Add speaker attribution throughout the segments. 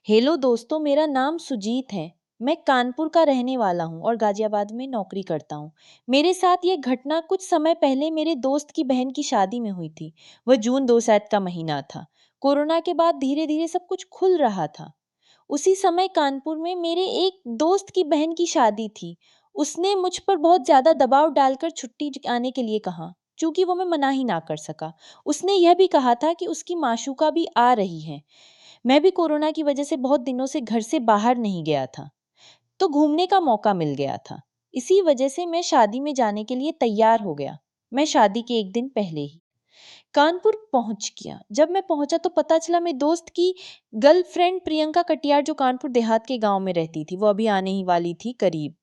Speaker 1: Hello दोस्तों, मेरा नाम सुजीत है। मैं कानपुर का रहने वाला हूँ और गाजियाबाद में नौकरी करता हूँ। मेरे साथ ये घटना कुछ समय पहले मेरे दोस्त की बहन की शादी में हुई थी। वह जून 2 शायद का महीना था। कोरोना के बाद धीरे धीरे सब कुछ खुल रहा था। उसी समय कानपुर में मेरे एक दोस्त की बहन की शादी थी। उसने मुझ पर बहुत ज्यादा दबाव डालकर छुट्टी आने के लिए कहा, चूंकि वो मैं मना ही ना कर सका। उसने यह भी कहा था कि उसकी माशूका भी आ रही है। मैं भी कोरोना की वजह से बहुत दिनों से घर से बाहर नहीं गया था, तो घूमने का मौका मिल गया था। इसी वजह से मैं शादी में जाने के लिए तैयार हो गया। मैं शादी के एक दिन पहले ही कानपुर पहुंच गया। जब मैं पहुंचा तो पता चला मेरे दोस्त की गर्लफ्रेंड प्रियंका कटियार, जो कानपुर देहात के गांव में रहती थी, वो अभी आने ही वाली थी करीब।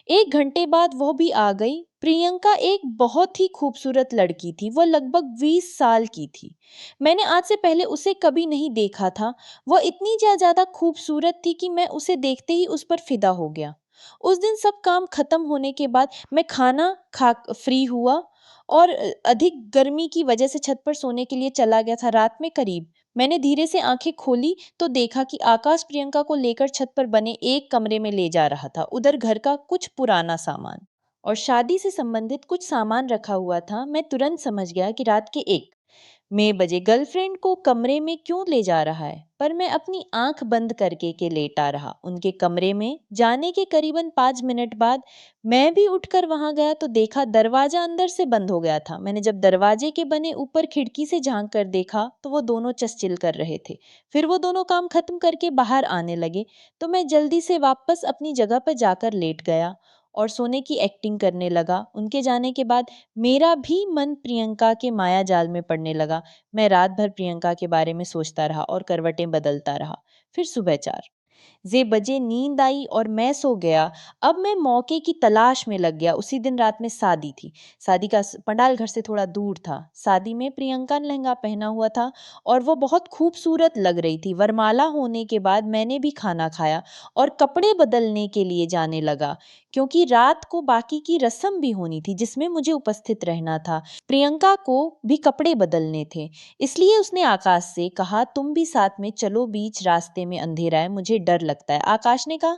Speaker 1: 1 घंटे बाद वो भी आ गई। प्रियंका एक बहुत ही खूबसूरत लड़की थी। वो लगभग 20 साल की थी। मैंने आज से पहले उसे कभी नहीं देखा था। वो इतनी ज्यादा खूबसूरत थी कि मैं उसे देखते ही उस पर फिदा हो गया। उस दिन सब काम खत्म होने के बाद मैं खाना खा फ्री हुआ और अधिक गर्मी की वजह से छत पर सोने के लिए चला गया था। रात में करीब मैंने धीरे से आंखें खोली तो देखा कि आकाश प्रियंका को लेकर छत पर बने एक कमरे में ले जा रहा था। उधर घर का कुछ पुराना सामान और शादी से संबंधित कुछ सामान रखा हुआ था। मैं तुरंत समझ गया कि रात के 1 बजे गर्लफ्रेंड को कमरे में क्यों ले जा रहा है, पर मैं अपनी आंख बंद करके के लेटा रहा। उनके कमरे में जाने के करीबन 5 मिनट बाद मैं भी उठकर वहां गया तो देखा दरवाजा अंदर से बंद हो गया था। मैंने जब दरवाजे के बने ऊपर खिड़की से झांक कर देखा तो वो दोनों चसचिल कर रहे थे। फिर वो दोनों काम खत्म करके बाहर आने लगे तो मैं जल्दी से वापस अपनी जगह पर जाकर लेट गया और सोने की एक्टिंग करने लगा। उनके जाने के बाद मेरा भी मन प्रियंका के माया जाल में पड़ने लगा। मैं रात भर प्रियंका के बारे में सोचता रहा और करवटें बदलता रहा। फिर सुबह 4 बजे नींद आई और मैं सो गया। अब मैं मौके की तलाश में लग गया। उसी दिन रात में शादी थी। शादी का पंडाल घर से थोड़ा दूर था। शादी में प्रियंका ने लहंगा पहना हुआ था और वो बहुत खूबसूरत लग रही थी। वरमाला होने के बाद मैंने भी खाना खाया और कपड़े बदलने के लिए जाने लगा, क्योंकि रात को बाकी की रस्म भी होनी थी जिसमें मुझे उपस्थित रहना था। प्रियंका को भी कपड़े बदलने थे, इसलिए उसने आकाश से कहा तुम भी साथ में चलो, बीच रास्ते में अंधेरा है, मुझे डर लगता है। आकाश ने कहा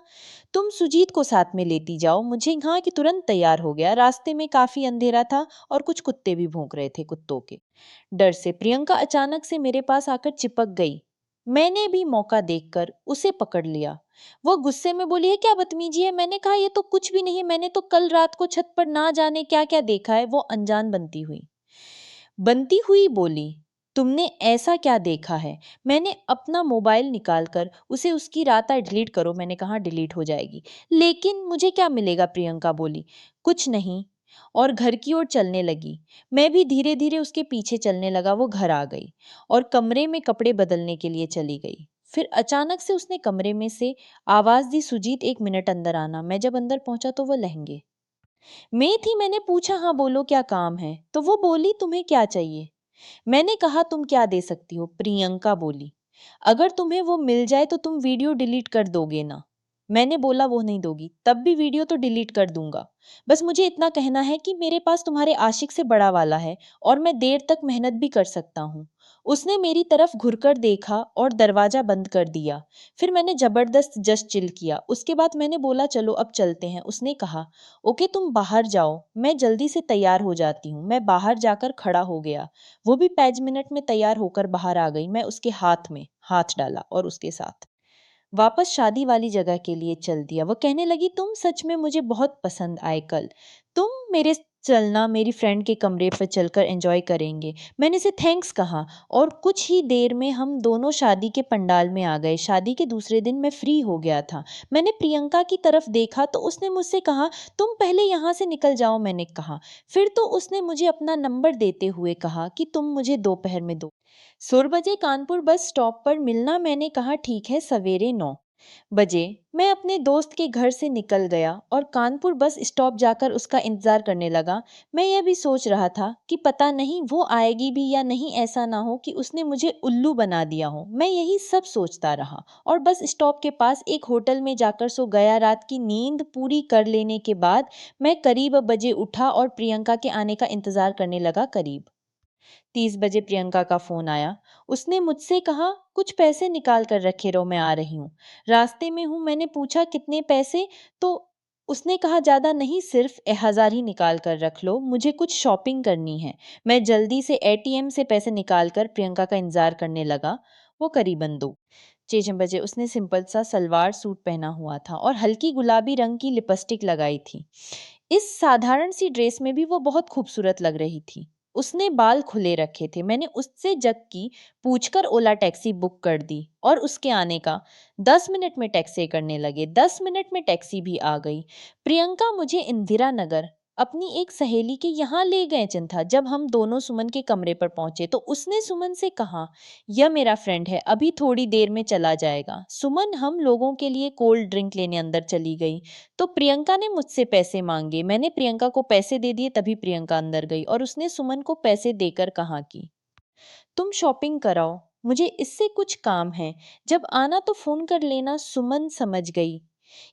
Speaker 1: तुम सुजीत को साथ में लेती जाओ। मुझे कहा कि तुरंत तैयार हो गया। रास्ते में काफी अंधेरा था और कुछ कुत्ते भी भौंक रहे थे। कुत्तों के डर से प्रियंका अचानक से मेरे पास आकर चिपक गई। मैंने भी मौका देखकर उसे पकड़ लिया। वो गुस्से में बोली, है क्या बदतमीजी है? मैंने कहा ये तो कुछ भी नहीं है, मैंने तो कल रात को छत पर ना जाने क्या क्या देखा है। वो अनजान बनती हुई बोली, तुमने ऐसा क्या देखा है? मैंने अपना मोबाइल निकालकर उसे, उसकी रात डिलीट करो। मैंने कहा डिलीट हो जाएगी, लेकिन मुझे क्या मिलेगा? प्रियंका बोली, कुछ नहीं, और घर की ओर चलने लगी। मैं भी धीरे धीरे उसके पीछे चलने लगा। वो घर आ गई और कमरे में कपड़े बदलने के लिए चली गई। फिर अचानक से उसने कमरे में से आवाज दी, सुजीत 1 मिनट अंदर आना। मैं जब अंदर पहुंचा तो वो लहंगे में थी। मैंने पूछा, हाँ बोलो क्या काम है? तो वो बोली, तुम्हें क्या चाहिए? मैंने कहा तुम क्या दे सकती हो? प्रियंका बोली, अगर तुम्हें वो मिल जाए तो तुम वीडियो डिलीट कर दोगे ना? मैंने बोला वो नहीं दोगी, तब भी वीडियो तो डिलीट कर दूंगा। बस मुझे इतना कहना है कि मेरे पास तुम्हारे आशिक से बड़ा वाला है और मैं देर तक मेहनत भी कर सकता हूँ। उसने मेरी तरफ घुरकर देखा और दरवाजा बंद कर दिया। फिर मैंने जबरदस्त जस्ट चिल किया। उसके बाद मैंने बोला चलो अब चलते हैं। उसने कहा ओके तुम बाहर जाओ, मैं जल्दी से तैयार हो जाती हूँ। मैं बाहर जाकर खड़ा हो गया। वो भी 5 मिनट में तैयार होकर बाहर आ गई। मैं उसके हाथ में हाथ डाला और उसके साथ वापस शादी वाली जगह के लिए चल दिया। वो कहने लगी तुम सच में मुझे बहुत पसंद आए। कल तुम मेरे चलना, मेरी फ्रेंड के कमरे पर चलकर एंजॉय करेंगे। मैंने इसे थैंक्स कहा और कुछ ही देर में हम दोनों शादी के पंडाल में आ गए। शादी के दूसरे दिन मैं फ्री हो गया था। मैंने प्रियंका की तरफ देखा तो उसने मुझसे कहा तुम पहले यहाँ से निकल जाओ। मैंने कहा, फिर तो उसने मुझे अपना नंबर देते हुए कहा कि तुम मुझे दोपहर में दो 16 बजे कानपुर बस स्टॉप पर मिलना। मैंने कहा ठीक है। सवेरे 9 बजे मैं अपने दोस्त के घर से निकल गया और कानपुर बस स्टॉप जाकर उसका इंतजार करने लगा। मैं यह भी सोच रहा था कि पता नहीं वो आएगी भी या नहीं, ऐसा ना हो कि उसने मुझे उल्लू बना दिया हो। मैं यही सब सोचता रहा और बस स्टॉप के पास एक होटल में जाकर सो गया। रात की नींद पूरी कर लेने के बाद मैं करीब बजे उठा और प्रियंका के आने का इंतजार करने लगा। करीब 30 बजे प्रियंका का फोन आया। उसने मुझसे कहा, कुछ पैसे निकाल कर रखे रहो, मैं आ रही हूँ। रास्ते में हूँ। मैंने पूछा कितने पैसे, तो उसने कहा ज्यादा नहीं, सिर्फ 1000 ही निकाल कर रख लो, मुझे कुछ शॉपिंग करनी है। मैं जल्दी से एटीएम से पैसे निकाल कर प्रियंका का इंतजार करने लगा। वो करीबन 6 बजे उसने सिंपल सा सलवार सूट पहना हुआ था और हल्की गुलाबी रंग की लिपस्टिक लगाई थी। इस साधारण सी ड्रेस में भी वो बहुत खूबसूरत लग रही थी। उसने बाल खुले रखे थे। मैंने उससे जग की पूछकर ओला टैक्सी बुक कर दी और उसके आने का 10 मिनट में टैक्सी करने लगे। 10 मिनट में टैक्सी भी आ गई। प्रियंका मुझे इंदिरा नगर अपनी एक सहेली के यहाँ ले गए चिंता। जब हम दोनों सुमन के कमरे पर पहुंचे तो उसने सुमन से कहा, यह मेरा फ्रेंड है, अभी थोड़ी देर में चला जाएगा। सुमन हम लोगों के लिए कोल्ड ड्रिंक लेने अंदर चली गई तो प्रियंका ने मुझसे पैसे मांगे। मैंने प्रियंका को पैसे दे दिए, तभी प्रियंका अंदर गई और उसने सुमन को पैसे देकर कहा कि तुम शॉपिंग कराओ, मुझे इससे कुछ काम है, जब आना तो फोन कर लेना। सुमन समझ गई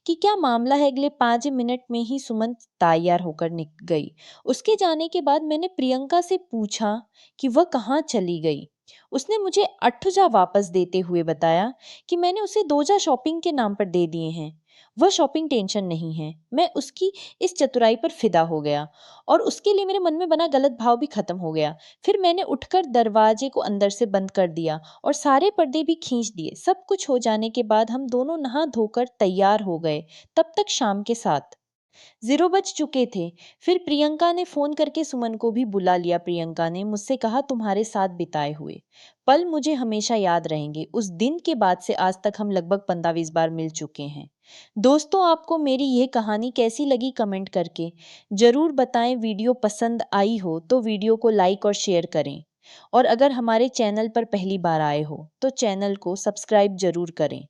Speaker 1: कि क्या मामला है। अगले 5 मिनट में ही सुमन तैयार होकर निकल गई। उसके जाने के बाद मैंने प्रियंका से पूछा कि वह कहाँ चली गई। उसने मुझे 8,000 वापस देते हुए बताया कि मैंने उसे 2,000 शॉपिंग के नाम पर दे दिए हैं। वह शॉपिंग टेंशन नहीं है। मैं उसकी इस चतुराई पर फिदा हो गया और उसके लिए मेरे मन में बना गलत भाव भी खत्म हो गया। फिर मैंने उठकर दरवाजे को अंदर से बंद कर दिया और सारे पर्दे भी खींच दिए। सब कुछ हो जाने के बाद हम दोनों नहा धोकर तैयार हो गए। तब तक शाम के 7 बज चुके थे। फिर प्रियंका ने फोन करके सुमन को भी बुला लिया। प्रियंका ने मुझसे कहा, तुम्हारे साथ बिताए हुए पल मुझे हमेशा याद रहेंगे। उस दिन के बाद से आज तक हम लगभग 15-20 बार मिल चुके हैं। दोस्तों, आपको मेरी यह कहानी कैसी लगी कमेंट करके जरूर बताएं। वीडियो पसंद आई हो तो वीडियो को लाइक और शेयर करें और अगर हमारे चैनल पर पहली बार आए हो तो चैनल को सब्सक्राइब जरूर करें।